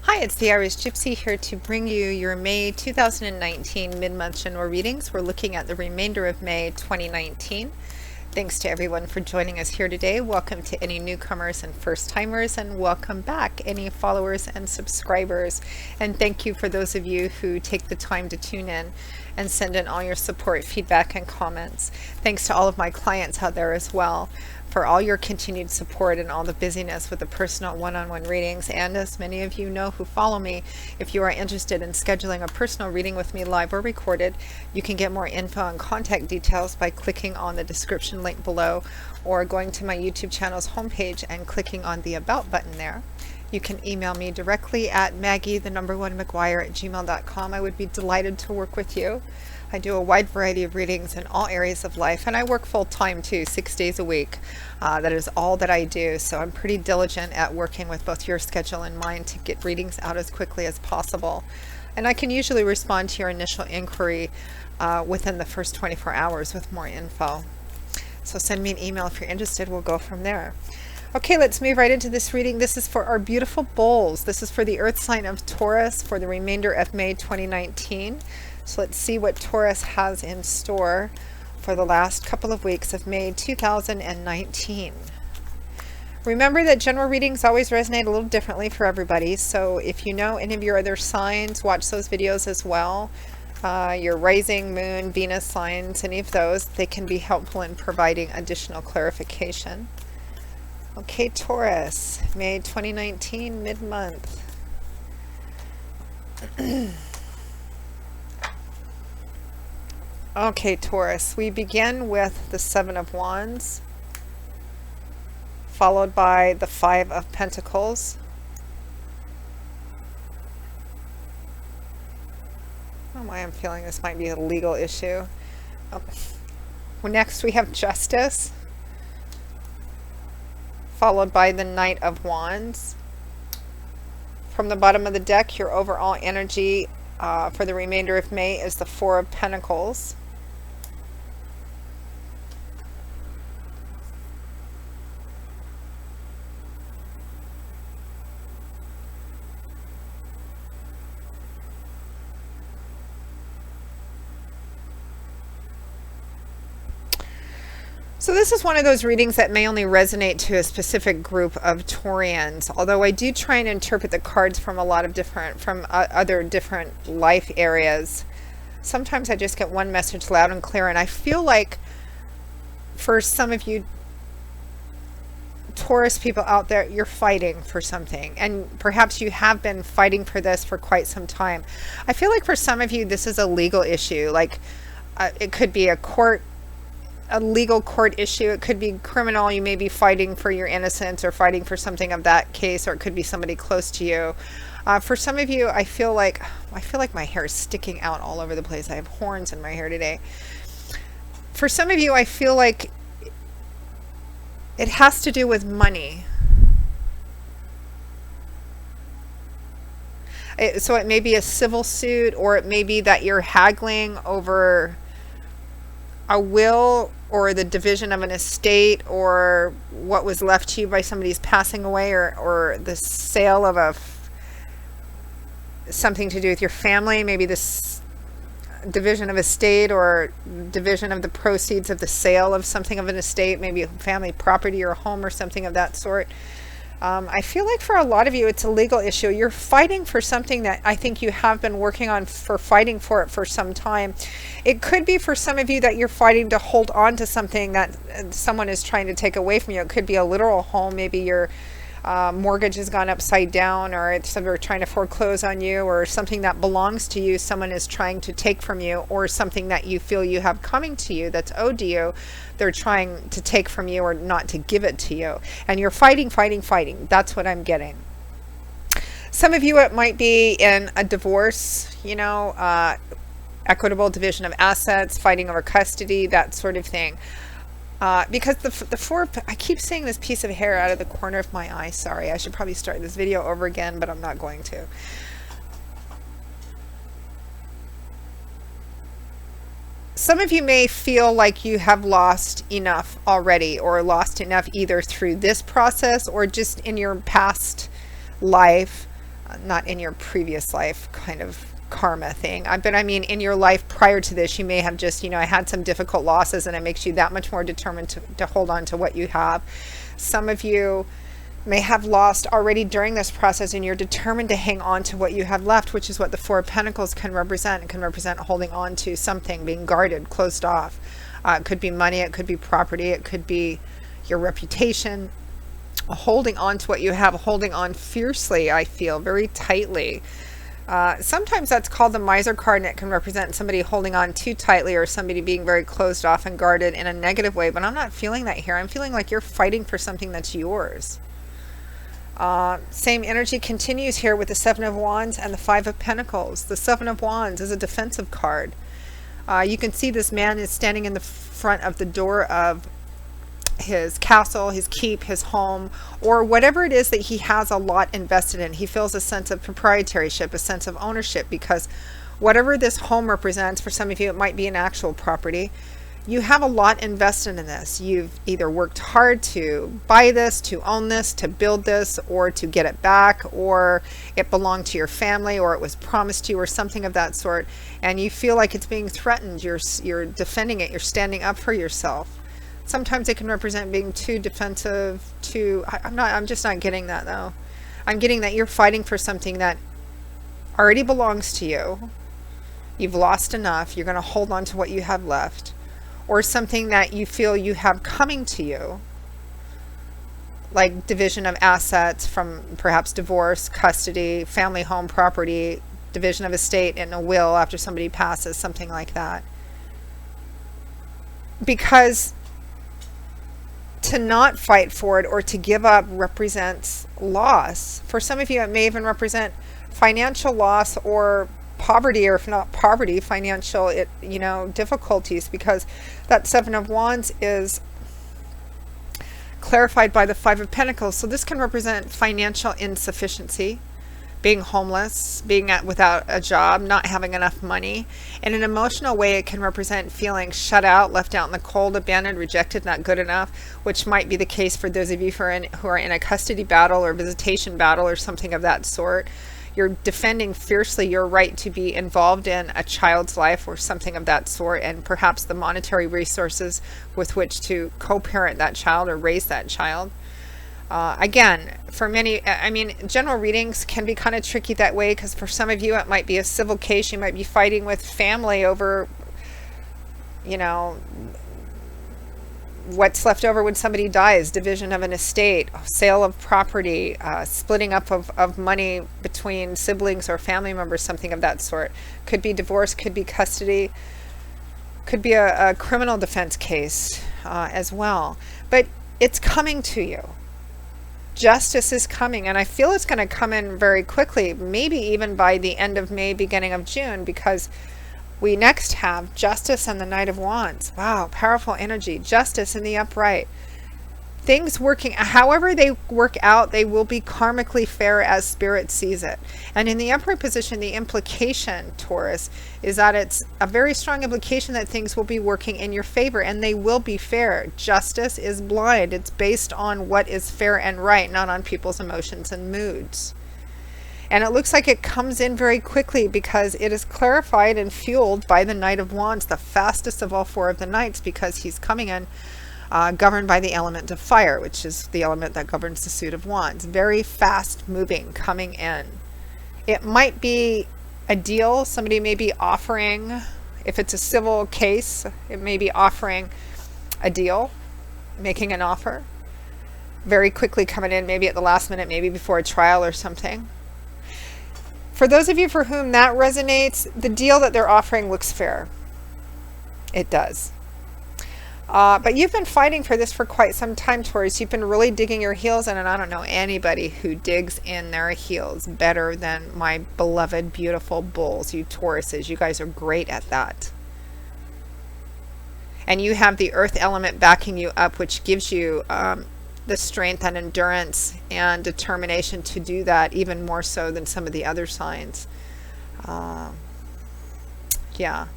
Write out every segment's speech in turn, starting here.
Hi, it's the Irish Gypsy here to bring you your May 2019 mid-month general readings. We're looking at the remainder of May 2019. Thanks to everyone for joining us here today. Welcome to any newcomers and first-timers, and welcome back any followers and subscribers. And thank you for those of you who take the time to tune in and send in all your support, feedback, and comments. Thanks to all of my clients out there as well for all your continued support and all the busyness with the personal one-on-one readings. And as many of you know who follow me, if you are interested in scheduling a personal reading with me live or recorded, you can get more info and contact details by clicking on the description link below or going to my YouTube channel's homepage and clicking on the About button there. You can email me directly at Maggie1McGuire@gmail.com. I would be delighted to work with you. I do a wide variety of readings in all areas of life, and I work full-time too, 6 days a week. That is all that I do, so I'm pretty diligent at working with both your schedule and mine to get readings out as quickly as possible. And I can usually respond to your initial inquiry within the first 24 hours with more info. So send me an email if you're interested. We'll go from there. Okay, let's move right into this reading. This is for our beautiful bulls. This is for the earth sign of Taurus for the remainder of May 2019. So let's see what Taurus has in store for the last couple of weeks of May 2019. Remember that general readings always resonate a little differently for everybody. So if you know any of your other signs, watch those videos as well. Your rising, moon, Venus signs, any of those, they can be helpful in providing additional clarification. Okay, Taurus, May 2019, mid-month. Okay, Taurus, we begin with the Seven of Wands, followed by the Five of Pentacles. I don't know why I'm feeling this might be a legal issue. Oh. Well, next we have Justice, followed by the Knight of Wands. From the bottom of the deck, your overall energy for the remainder of May is the Four of Pentacles. So this is one of those readings that may only resonate to a specific group of Taurians, although I do try and interpret the cards from a lot of other different life areas. Sometimes I just get one message loud and clear, and I feel like for some of you Taurus people out there, you're fighting for something, and perhaps you have been fighting for this for quite some time. I feel like for some of you this is a legal issue, like it could be a legal court issue. It could be criminal. You may be fighting for your innocence or fighting for something of that case, or it could be somebody close to you. For some of you, I feel like my hair is sticking out all over the place. I have horns in my hair today. For some of you, I feel like it has to do with money. So it may be a civil suit, or it may be that you're haggling over a will or the division of an estate, or what was left to you by somebody's passing away, or the sale of something to do with your family, maybe this division of estate or division of the proceeds of the sale of something of an estate, maybe a family property or a home or something of that sort. I feel like for a lot of you, it's a legal issue. You're fighting for something that I think you have been working on fighting for it for some time. It could be for some of you that you're fighting to hold on to something that someone is trying to take away from you. It could be a literal home. Maybe your mortgage has gone upside down, or they're trying to foreclose on you, or something that belongs to you someone is trying to take from you, or something that you feel you have coming to you that's owed to you, they're trying to take from you or not to give it to you, and you're fighting. That's what I'm getting. Some of you, it might be in a divorce, equitable division of assets, fighting over custody, that sort of thing. Because I keep seeing this piece of hair out of the corner of my eye. Sorry, I should probably start this video over again, but I'm not going to. Some of you may feel like you have lost enough already, or lost enough either through this process or just in your past life. not in your previous life kind of karma thing. But I mean, in your life prior to this, you may have just, had some difficult losses, and it makes you that much more determined to hold on to what you have. Some of you may have lost already during this process, and you're determined to hang on to what you have left, which is what the Four of Pentacles can represent. It can represent holding on to something, being guarded, closed off. It could be money, it could be property, it could be your reputation. Holding on to what you have, holding on fiercely, I feel, very tightly. Sometimes that's called the miser card, and it can represent somebody holding on too tightly, or somebody being very closed off and guarded in a negative way. But I'm not feeling that here. I'm feeling like you're fighting for something that's yours. Same energy continues here with the Seven of Wands and the Five of Pentacles. The Seven of Wands is a defensive card. You can see this man is standing in the front of the door of his castle, his keep, his home, or whatever it is that he has a lot invested in. He feels a sense of proprietorship, a sense of ownership, because whatever this home represents, for some of you it might be an actual property. You have a lot invested in this. You've either worked hard to buy this, to own this, to build this, or to get it back, or it belonged to your family, or it was promised to you, or something of that sort, and you feel like it's being threatened. You're defending it. You're standing up for yourself. Sometimes it can represent being too defensive, I'm just not getting that though. I'm getting that you're fighting for something that already belongs to you. You've lost enough. You're going to hold on to what you have left, or something that you feel you have coming to you, like division of assets from perhaps divorce, custody, family, home, property, division of estate in a will after somebody passes, something like that. Because to not fight for it or to give up represents loss. For some of you, it may even represent financial loss or poverty, or if not poverty, financial, difficulties, because that Seven of Wands is clarified by the Five of Pentacles. So this can represent financial insufficiency, being homeless, being without a job, not having enough money. In an emotional way, it can represent feeling shut out, left out in the cold, abandoned, rejected, not good enough, which might be the case for those of you who are in a custody battle or visitation battle or something of that sort. You're defending fiercely your right to be involved in a child's life or something of that sort, and perhaps the monetary resources with which to co-parent that child or raise that child. Again, for many, general readings can be kind of tricky that way, because for some of you it might be a civil case. You might be fighting with family over, what's left over when somebody dies, division of an estate, sale of property, splitting up of money between siblings or family members, something of that sort. Could be divorce, could be custody, could be a criminal defense case as well. But it's coming to you. Justice is coming, and I feel it's going to come in very quickly, maybe even by the end of May, beginning of June, because we next have Justice and the Knight of Wands. Wow, powerful energy. Justice in the upright. Things working, however they work out, they will be karmically fair as Spirit sees it. And in the upright position, the implication, Taurus, is that it's a very strong implication that things will be working in your favor, and they will be fair. Justice is blind. It's based on what is fair and right, not on people's emotions and moods. And it looks like it comes in very quickly, because it is clarified and fueled by the Knight of Wands, the fastest of all four of the knights, because he's coming in governed by the element of fire, which is the element that governs the suit of wands. Very fast moving, coming in. It might be a deal. Somebody may be offering, if it's a civil case, it may be offering a deal, making an offer. Very quickly coming in, maybe at the last minute, maybe before a trial or something. For those of you for whom that resonates, the deal that they're offering looks fair. It does. But you've been fighting for this for quite some time, Taurus. You've been really digging your heels in, and I don't know anybody who digs in their heels better than my beloved, beautiful bulls, you Tauruses. You guys are great at that. And you have the earth element backing you up, which gives you the strength and endurance and determination to do that, even more so than some of the other signs. Yeah.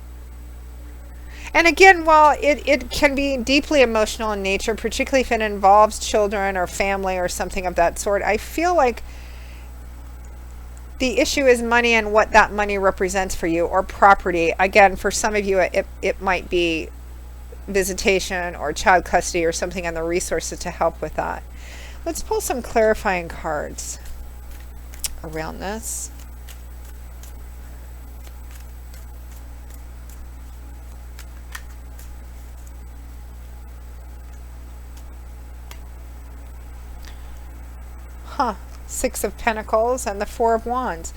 And again, while it can be deeply emotional in nature, particularly if it involves children or family or something of that sort, I feel like The issue is money and what that money represents for you, or property. Again, for some of you, it might be visitation or child custody or something, and the resources to help with that. Let's pull some clarifying cards around this. Six of Pentacles and the Four of Wands.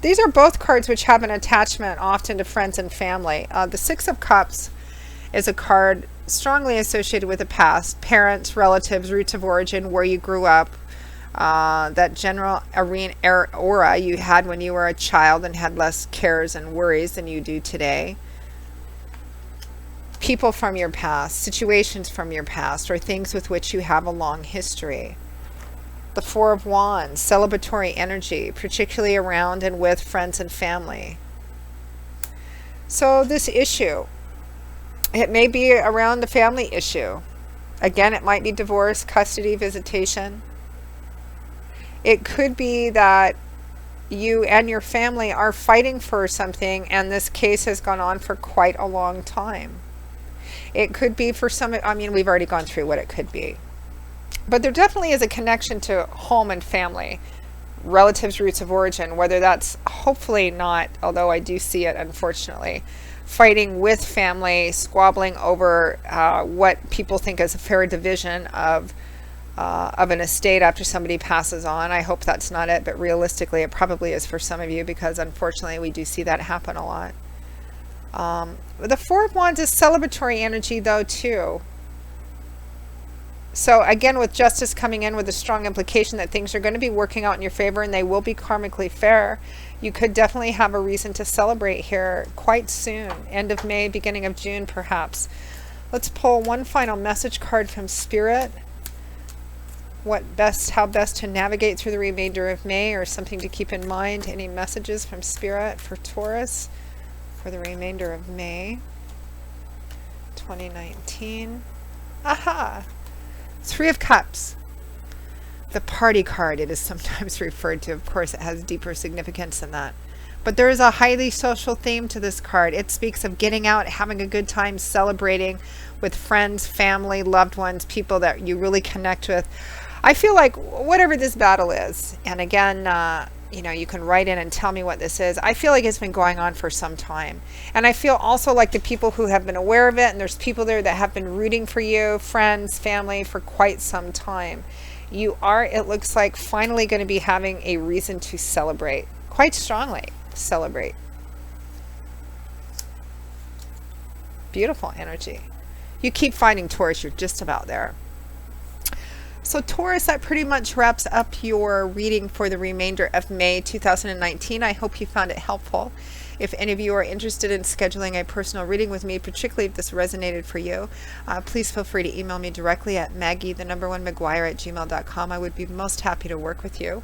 These are both cards which have an attachment often to friends and family. The Six of Cups is a card strongly associated with the past, parents, relatives, roots of origin, where you grew up, that general aura you had when you were a child and had less cares and worries than you do today. People from your past, situations from your past, or things with which you have a long history. The Four of Wands, celebratory energy, particularly around and with friends and family. So this issue, it may be around the family issue. Again, it might be divorce, custody, visitation. It could be that you and your family are fighting for something, and this case has gone on for quite a long time. It could be for some, I mean, we've already gone through what it could be. But there definitely is a connection to home and family, relatives, roots of origin, whether that's hopefully not, although I do see it unfortunately, fighting with family, squabbling over what people think is a fair division of an estate after somebody passes on. I hope that's not it, but realistically it probably is for some of you, because unfortunately we do see that happen a lot. The Four of Wands is celebratory energy though too. So again, with justice coming in with a strong implication that things are going to be working out in your favor and they will be karmically fair, you could definitely have a reason to celebrate here quite soon. End of May, beginning of June, perhaps. Let's pull one final message card from Spirit. How best to navigate through the remainder of May, or something to keep in mind. Any messages from Spirit for Taurus for the remainder of May 2019? Aha! Three of Cups. The party card, it is sometimes referred to. Of course, it has deeper significance than that. But there is a highly social theme to this card. It speaks of getting out, having a good time, celebrating with friends, family, loved ones, people that you really connect with. I feel like whatever this battle is, and again, you know, you can write in and tell me what this is. I feel like it's been going on for some time. And I feel also like the people who have been aware of it, and there's people there that have been rooting for you, friends, family, for quite some time. You are, it looks like, finally going to be having a reason to celebrate. Quite strongly celebrate. Beautiful energy. You keep finding Taurus, you're just about there. So Taurus, that pretty much wraps up your reading for the remainder of May 2019. I hope you found it helpful. If any of you are interested in scheduling a personal reading with me, particularly if this resonated for you, please feel free to email me directly at maggie1maguire@gmail.com. I would be most happy to work with you.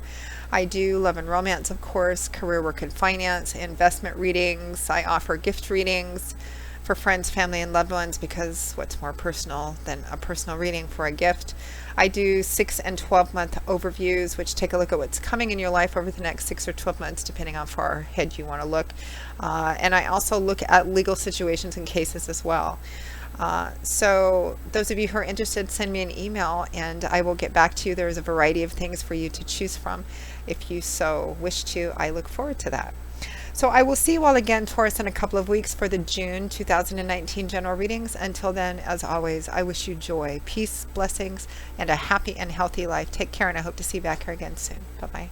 I do love and romance, of course, career, work, and finance, investment readings. I offer gift readings for friends, family, and loved ones, because what's more personal than a personal reading for a gift? I do 6 and 12 month overviews, which take a look at what's coming in your life over the next 6 or 12 months, depending on how far ahead you want to look. And I also look at legal situations and cases as well. So those of you who are interested, send me an email and I will get back to you. There's a variety of things for you to choose from if you so wish to. I look forward to that. So I will see you all again, Taurus, in a couple of weeks for the June 2019 general readings. Until then, as always, I wish you joy, peace, blessings, and a happy and healthy life. Take care, and I hope to see you back here again soon. Bye-bye.